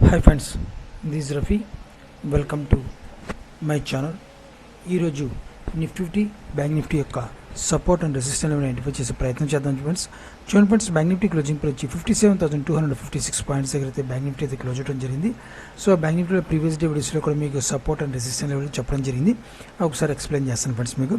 Hi friends, this Rafi. Welcome to my channel. ఈరోజు Nifty bank Nifty యొక్క support and resistance level identify చేసే ప్రయత్నం చేద్దాం ఫ్రెండ్స్. చూడండి friends, bank Nifty closing price 57,256 points దగ్గర అయితే బ్యాంక్ నిఫ్టీ అయితే క్లోజ్ అవడం జరిగింది. సో బ్యాంక్ నిఫ్టీలో ప్రీవియస్ డే వీడియోస్లో కూడా మీకు సపోర్ట్ అండ్ రెసిస్టెన్స్ లెవెల్ చెప్పడం జరిగింది. ఒకసారి ఎక్స్ప్లెయిన్ చేస్తాను ఫ్రెండ్స్ మీకు.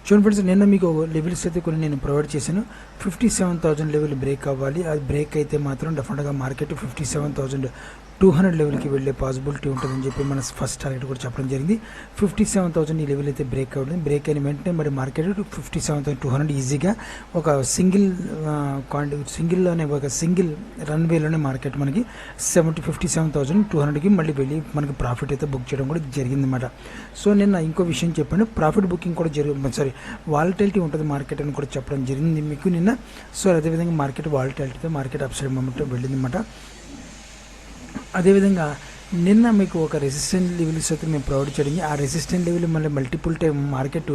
చూడండి ఫ్రెండ్స్, నిన్న మీకు లెవెల్స్ అయితే కొన్ని నేను ప్రొవైడ్ చేశాను. 57,000 లెవెల్ బ్రేక్ అవ్వాలి. అది బ్రేక్ అయితే మాత్రం డెఫినెట్గా మార్కెట్ 57,200 లెవెల్కి వెళ్ళే పాసిబిలిటీ ఉంటుందని చెప్పి మన ఫస్ట్ టార్గెట్ కూడా చెప్పడం జరిగింది. 57,000 ఈ లెవెల్ అయితే బ్రేక్ అవ్వడం, బ్రేక్ అయిన వెంటనే మరి మార్కెట్ 57,200 ఈజీగా ఒక సింగిల్లోనే ఒక సింగిల్ రన్వేలోనే మార్కెట్ మనకి 57,200కి మళ్ళీ వెళ్ళి మనకి ప్రాఫిట్ అయితే బుక్ చేయడం కూడా జరిగిందన్నమాట. సో నిన్న ఇంకో విషయం చెప్పాను, ప్రాఫిట్ బుకింగ్ కూడా వాలటిలిటీ ఉంటుంది మార్కెట్ అని కూడా చెప్పడం జరిగింది మీకు నిన్న. సో అదేవిధంగా మార్కెట్ వాలటిలిటీతో మార్కెట్ అప్ సైడ్ మూమెంట్ వెళ్ళిందన్నమాట. అదేవిధంగా నిన్న మీకు ఒక రెసిస్టెంట్ లెవెల్స్ అయితే మేము ప్రొవైడ్ చేయడం, ఆ రెసిస్టెంట్ లెవెల్ మళ్ళీ మల్టిపుల్ టైం మార్కెట్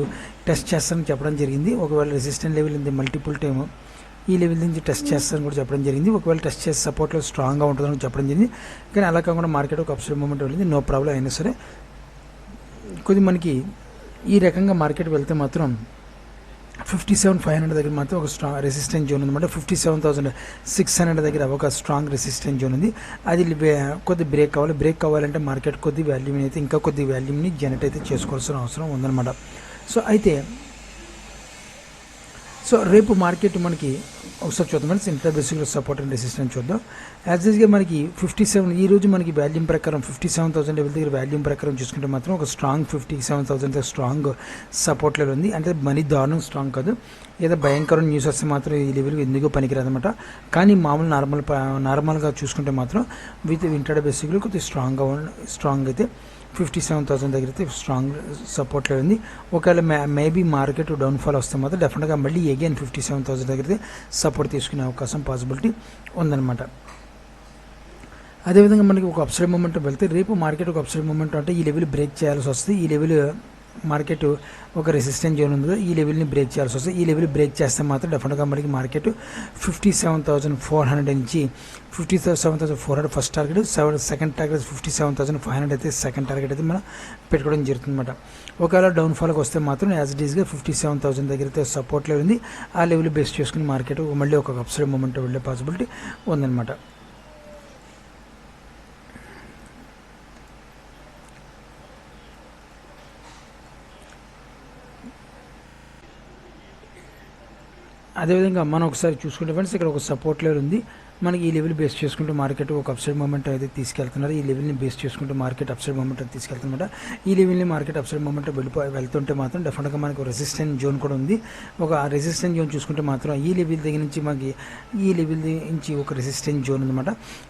టెస్ట్ చేస్తానని చెప్పడం జరిగింది. ఒకవేళ రెసిస్టెంట్ లెవెల్ ఉంది మల్టిపుల్ టైం ఈ లెవెల్ నుంచి టెస్ట్ చేస్తారని కూడా చెప్పడం జరిగింది. ఒకవేళ టెస్ట్ చేసి సపోర్ట్లో స్ట్రాంగ్గా ఉంటుందని చెప్పడం జరిగింది. కానీ అలా కాకుండా మార్కెట్ ఒక అప్ సైడ్ మూమెంట్ వెళ్ళింది, నో ప్రాబ్లం. అయినా సరే కొద్ది మనకి ఈ రకంగా మార్కెట్ వెళ్తే మాత్రం 57,500 దగ్గర మాత్రం ఒక స్ట్రాంగ్ రెసిస్టెన్స్ జోన్ ఉందన్నమాట. 57,600 దగ్గర ఒక స్ట్రాంగ్ రెసిస్టెన్స్ జోన్ ఉంది. అది కొద్ది బ్రేక్ కావాలి. బ్రేక్ కావాలంటే మార్కెట్ కొద్ది వాల్యూమ్ని అయితే ఇంకా కొద్ది వాల్యూమ్ని జనరేట్ అయితే చేసుకోవాల్సిన అవసరం ఉందన్నమాట. సో రేపు మార్కెట్ మనకి ఒకసారి చూద్దాం ఫ్రెండ్స్. ఇంటర్ బేసిక్లో సపోర్ట్ అండ్ రెసిస్టెన్స్ చూద్దాం. యాజ్ యూజ్గా మనకి 57 ఈ రోజు మనకి వాల్యూమ్ ప్రకారం 57,000 లెవెల్ దగ్గర వాల్యూమ్ ప్రకారం చూసుకుంటే మాత్రం ఒక స్ట్రాంగ్ 57,000 స్ట్రాంగ్ సపోర్ట్ లెవెల్ ఉంది. అంటే మనీ దారుణం స్ట్రాంగ్ కాదు, ఏదో భయంకరమైన న్యూస్ వస్తే మాత్రం ఈ లెవెల్ ఎందుకు పనికిరాదన్నమాట. కానీ మామూలు నార్మల్గా చూసుకుంటే మాత్రం విత్ ఇంటర్ బేసిక్లో కొద్దిగా స్ట్రాంగ్ అయితే 57,000 దగ్గర అయితే స్ట్రాంగ్ సపోర్ట్ లెవెల్ ఉంది. ఒకవేళ మేబీ మార్కెట్ డౌన్ఫాల్ వస్తే మాత్రం డెఫినెట్గా మళ్ళీ అగైన్ 57,000 దగ్గర అయితే సపోర్ట్ తీసుకునే అవకాశం పాసిబిలిటీ ఉందన్నమాట. అదేవిధంగా మనకి ఒక అప్సైడ్ మూమెంట్ వెళ్తే రేపు మార్కెట్ ఒక అప్సైడ్ మూమెంట్ అంటే ఈ లెవెల్ బ్రేక్ చేయాల్సి వస్తుంది. ఈ లెవెల్ మార్కెట్ ఒక రెసిస్టెన్స్ జోన్ ఉంది, ఈ లెవెల్ని బ్రేక్ చేయాల్సి వస్తుంది. ఈ లెవెల్ బ్రేక్ చేస్తే మాత్రం డెఫినెట్గా మనకి మార్కెట్ 57,400 నుంచి 57,400 ఫస్ట్ టార్గెట్, సెకండ్ టార్గెట్ 57,500 అయితే సెకండ్ టార్గెట్ అయితే మనం పెట్టుకోవడం జరుగుతుంది అనమాట. ఒకవేళ డౌన్ఫాల్కి వస్తే మాత్రం యాజ్ ఇట్ ఈస్గా 57,000 దగ్గర అయితే సపోర్ట్ లెవెల్ ఉంది. ఆ లెవెల్ బేస్ చేసుకుని మార్కెట్ మళ్ళీ ఒక అప్సైడ్ మూమెంట్ వెళ్ళే పాసిబిలిటీ ఉందన్నమాట. అదేవిధంగా మనం ఒకసారి చూసుకుంటే ఫ్రెండ్స్, ఇక్కడ ఒక సపోర్ట్ లెవెల్ ఉంది మనకి. ఈ లెవెల్ బేస్ చేసుకుంటూ మార్కెట్ ఒక అప్సైడ్ మూమెంట్ అయితే తీసుకెళ్తున్నారు. ఈ లెవెల్ని బేస్ చేసుకుంటూ మార్కెట్ అప్సైడ్ మూమెంట్ అయితే తీసుకెళ్తున్నమాట. ఈ లెవెల్ని మార్కెట్ అప్సైడ్ మూమెంట్ వెళ్తుంటే మాత్రం డెఫినెట్గా మనకు రెసిస్టెన్స్ జోన్ కూడా ఉంది. ఒక రెసిస్టెన్స్ జోన్ చూసుకుంటే మాత్రం ఈ లెవెల్ దగ్గర నుంచి మనకి ఈ లెవెల్ నుంచి ఒక రెసిస్టెన్స్ జోన్ ఉందన్నమాట.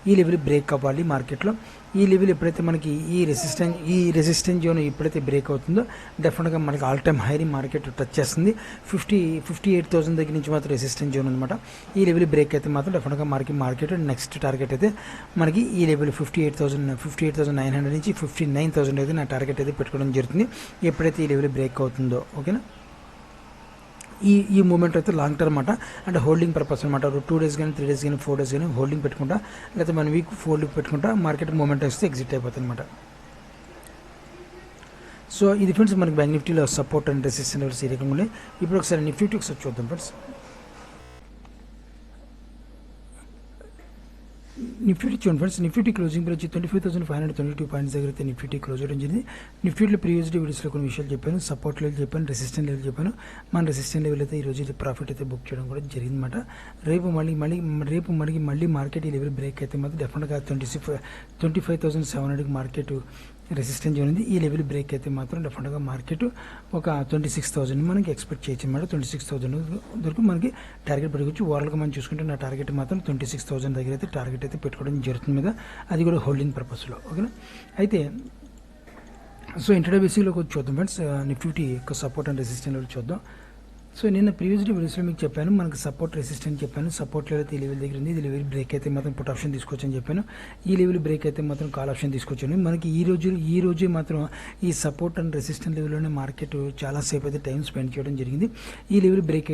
ఈ లెవెల్ బ్రేక్ అవ్వాలి మార్కెట్లో. ఈ లెవెల్ ఎప్పుడైతే మనకి ఈ రెసిస్టెన్స్ జోన్ ఎప్పుడైతే బ్రేక్ అవుతుందో డెఫినెట్గా మనకి ఆల్ టైమ్ హైని మార్కెట్ టచ్ చేస్తుంది. 58,000 దగ్గర నుంచి మాత్రం రెసిస్టెన్స్ జోన్ అనమాట. ఈ లెవెల్ బ్రేక్ అయితే మాత్రం డెఫినెట్గా మార్కెట్ నెక్స్ట్ టార్గెట్ అయితే మనకి ఈ లెవెల్ 58,900 నుంచి 59,000 అయితే నా టార్గెట్ అయితే పెట్టుకోవడం జరుగుతుంది ఎప్పుడైతే ఈ లెవెల్ బ్రేక్ అవుతుందో. ఓకేనా, ఈ మూమెంట్ అయితే లాంగ్ టర్మ్ అన్నమాట. అంటే హోల్డింగ్ పర్పస్ అనమాట. 2 డేస్ కానీ 3 డేస్ కానీ 4 డేస్ కానీ హోల్డింగ్ పెట్టుకుంటా, లేకపోతే 1 వీక్ హోల్డింగ్ పెట్టుకుంటా మార్కెట్ మూమెంట్ వస్తే ఎగ్జిట్ అయిపోతుంది అనమాట. సో ఇది ఫ్రెండ్స్ మనకి బ్యాంక్ నిఫ్టీలో సపోర్ట్ అండ్ రెసిస్టెన్స్ లెవెల్స్ ఈ రకంగా ఉన్నాయి. ఇప్పుడు ఒకసారి నిఫ్టీ ఒకసారి చూద్దాం ఫ్రెండ్స్. నిఫ్టీ చూడండి friends, Nifty closing price 25,522 points దగ్గర అయితే నిఫ్టీ క్లోజ్ చేయడం జరిగింది. నిఫ్టీలో ప్రీవియస్ డే వీడియోస్లో కొన్ని విషయాలు చెప్పాను, సపోర్ట్ లెవెల్ చెప్పాను, రెసిస్టెంట్ లెవెల్ చెప్పాను. మన రెసిస్టెంట్ లెవెల్ అయితే ఈరోజు అయితే ప్రాఫిట్ అయితే బుక్ చేయడం కూడా జరిగిందన్నమాట. రేపు మళ్ళీ మార్కెట్ ఈ లెవెల్ బ్రేక్ అయితే మాత్రం డెఫినెట్గా 25,700 మార్కెట్ రెసిస్టెన్స్ జోన్ ఉంది. ఈ లెవెల్ బ్రేక్ అయితే మాత్రం డెఫినెట్గా మార్కెట్ ఒక 26,000 మనకి ఎక్స్పెక్ట్ చేయొచ్చు అనమాట. 26,000 వరకు మనకి టార్గెట్ పెట్టుకోవచ్చు. ఓవరాల్గా మనం చూసుకుంటే నా టార్గెట్ మాత్రం 26,000 దగ్గర అయితే టార్గెట్ అయితే పెట్టుకోవడం జరుగుతుంది మీద, అది కూడా హోల్డింగ్ పర్పస్లో. ఓకేనా, అయితే సో ఇంటర్డే బేసిక్లోకి వచ్చి చూద్దాం ఫ్రెండ్స్. నిఫ్టీ యొక్క సపోర్ట్ అండ్ రెసిస్టెన్స్ లెవెల్ చూద్దాం. సో నిన్న ప్రీవియస్ వీడియోస్లో మీకు చెప్పాను, మనకు సపోర్ట్ రెసిస్టెంట్ చెప్పాను. సపోర్ట్ లెవెల్ ఈ లెవెల్ దగ్గర ఉంది. ఇది లెవెల్ బ్రేక్ అయితే మాత్రం పుట్ ఆప్షన్ తీసుకోవచ్చని చెప్పాను. ఈ లెవెల్ బ్రేక్ అయితే మాత్రం కాల్ ఆప్షన్ తీసుకొచ్చాను. మనకి ఈ రోజు మాత్రం ఈ సపోర్ట్ అండ్ రెసిస్టెంట్ లెవెల్లోనే మార్కెట్ చాలాసేపు అయితే టైం స్పెండ్ చేయడం జరిగింది. ఈ లెవెల్ బ్రేక్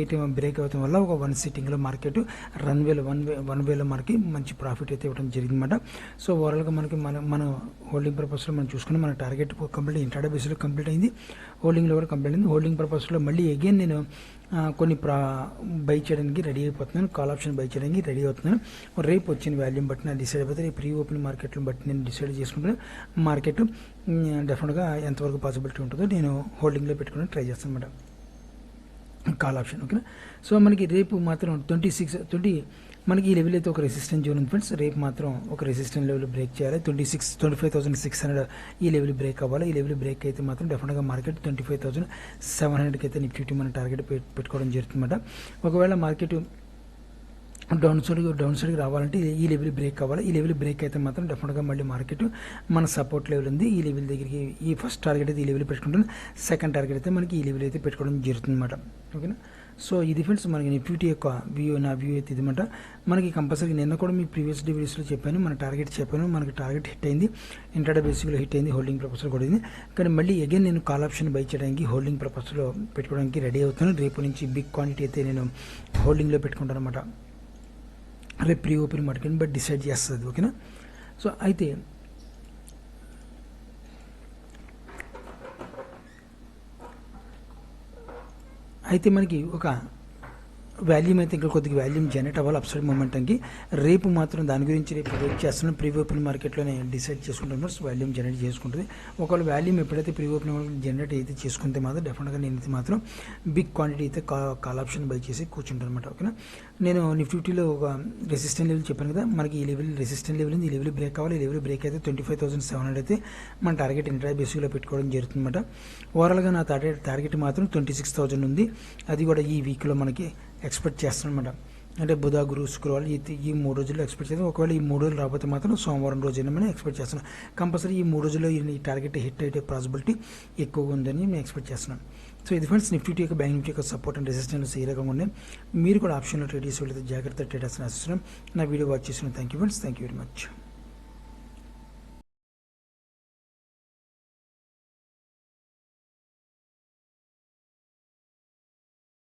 అవడం వల్ల ఒక వన్ సిట్టింగ్లో మార్కెట్ వన్ వేలో మనకి మంచి ప్రాఫిట్ అయితే ఇవ్వడం జరిగిందన్నమాట. సో ఓవరాల్గా మనకి మన హోల్డింగ్ పర్పస్లో మనం చూసుకుని మన టార్గెట్ కంప్లీట్ ఇంట్రాడే బేస్లో కంప్లీట్ అయింది. హోల్డింగ్లో కూడా కంప్లీట్ అయింది. హోల్డింగ్ పర్పస్లో మళ్ళీ అగైన్ నేను కొన్ని బై చేయడానికి రెడీ అయిపోతున్నాను. కాల్ ఆప్షన్ బై చేయడానికి రెడీ అవుతున్నాను. రేపు వచ్చిన వాల్యూమ్ బట్టి నేను డిసైడ్ అయిపోతే రేపు ప్రీ ఓపెన్ మార్కెట్ని బట్టి నేను డిసైడ్ చేసుకుంటాను. మార్కెట్ డెఫినెట్గా ఎంతవరకు పాసిబిలిటీ ఉంటుందో నేను హోల్డింగ్లో పెట్టుకుని ట్రై చేస్తాను అన్నమాట, కాల్ ఆప్షన్. ఓకేనా. సో మనకి రేపు మాత్రం 20 మనకి ఈ లెవెల్ అయితే ఒక రెసిస్టెంట్ జోన్ ఉంది ఫ్రెండ్స్. రేపు మాత్రం ఒక రెసిస్టెంట్ లెవెల్ బ్రేక్ చేయాలి. 25,600 ఈ లెవెల్ బ్రేక్ అవ్వాలి. ఈ లెవెల్ బ్రేక్ అయితే మాత్రం డెఫినెట్గా మార్కెట్ 25,700కి అయితే నిఫ్టీ మన టార్గెట్ పెట్టుకోవడం జరుగుతుందన్నమాట. ఒకవేళ మార్కెట్ డౌన్ సైడ్కి రావాలంటే ఈ లెవెల్ బ్రేక్ అవ్వాలి. ఈ లెవెల్ బ్రేక్ అయితే మాత్రం డెఫినెట్గా మళ్ళీ మార్కెట్ మన సపోర్ట్ లెవెల్ ఉంది. ఈ లెవెల్ దగ్గరికి ఈ ఫస్ట్ టార్గెట్ అయితే ఈ లెవెల్ పెట్టుకుంటాను. సెకండ్ టార్గెట్ అయితే మనకి ఈ లెవెల్ అయితే పెట్టుకోవడం జరుగుతుంది అన్నమాట. ఓకేనా. సో ఇది ఫ్రెండ్స్ మనకి నిఫ్టీ యొక్క నా వ్యూ అయితే ఇదన్నమాట. మనకి కంపల్సరీ నిన్న కూడా మీ ప్రీవియస్ వీడియోస్లో చెప్పాను, మన టార్గెట్ చెప్పాను. మనకి టార్గెట్ హిట్ అయింది, ఇంట్రాడే బేసిక్లో హిట్ అయింది, హోల్డింగ్ పర్పస్లో కూడా అయింది. కానీ మళ్ళీ అగైన్ నేను కాల్ ఆప్షన్ బై చేయడానికి హోల్డింగ్ పర్పస్లో పెట్టుకోవడానికి రెడీ అవుతాను. రేపు నుంచి బిగ్ క్వాంటిటీ అయితే నేను హోల్డింగ్లో పెట్టుకుంటాను అనమాట. రేపు pre open market but decide చేస్తుంది. ఓకేనా. సో అయితే మనకి ఒక వాల్యూమ్ అయితే ఇంకా కొద్దిగా వాల్యూమ్ జనరేట్ అవ్వాలి అప్సైడ్ మొమెంటంకి. రేపు మాత్రం దాని గురించి రేపు వెయిట్ చేస్తున్నాను. ప్రీ ఓపెన్ మార్కెట్లోనే డిసైడ్ చేసుకుంటాను, వాల్యూమ్ జనరేట్ చేసుకుంటుంది. ఒకవేళ వాల్యూమ్ ఎప్పుడైతే ప్రీ ఓపెన్ జనరేట్ అయితే చేసుకుంటే మాత్రం డెఫినెట్గా నేను మాత్రం బిగ్ క్వాంటిటీ అయితే కాల్ ఆప్షన్ బై చేసి కూర్చుంటాను అనమాట. ఓకేనా. నేను నిఫ్టీలో ఒక రెసిస్టెంట్ లెవెల్ చెప్పాను కదా, మనకి ఈ లెవెల్ రెసిస్టెంట్ లెవెల్ ఉంది. ఈ లెవెల్ బ్రేక్ అవ్వాలి. ఈ లెవెల్ బ్రేక్ అయితే 25,700 అయితే మన టార్గెట్ ఇంట్రాడే బేసిక్లో పెట్టుకోవడం జరుగుతుందన్నమాట. ఓవరాల్గా నా టార్గెట్ మాత్రం 26,000 ఉంది. అది కూడా ఈ వీక్లో మనకి ఎక్స్పెక్ట్ చేస్తాను అనమాట. అంటే బుధ, గురు, శుక్రవారం ఈ 3 రోజుల్లో ఎక్స్పెక్ట్ చేస్తాను. ఒకవేళ ఈ 3 రోజులు రాకపోతే మాత్రం సోమవారం రోజు అయినా ఎక్స్పెక్ట్ చేస్తున్నాను. కంపల్సరీ ఈ 3 రోజుల్లో ఈ టార్గెట్ హిట్ అయ్యే పాసిబిలిటీ ఎక్కువగా ఉందని నేను ఎక్స్పెక్ట్ చేస్తున్నాను. సో ఇది ఫ్రెండ్స్ నిఫ్టీ యొక్క బ్యాంక్ నిఫ్టీ యొక్క సపోర్ట్ అండ్ రెసిస్టెన్స్ ఈ రకంగా ఉన్నాయి. మీరు కూడా ఆప్షన్లో ట్రేడ్ చేసి వెళ్తే జాగ్రత్త ట్రేడ్ చేస్తున్న ఆశిస్తున్నాం. నా వీడియో వాచ్ చేసిన thank you friends. Thank you very much.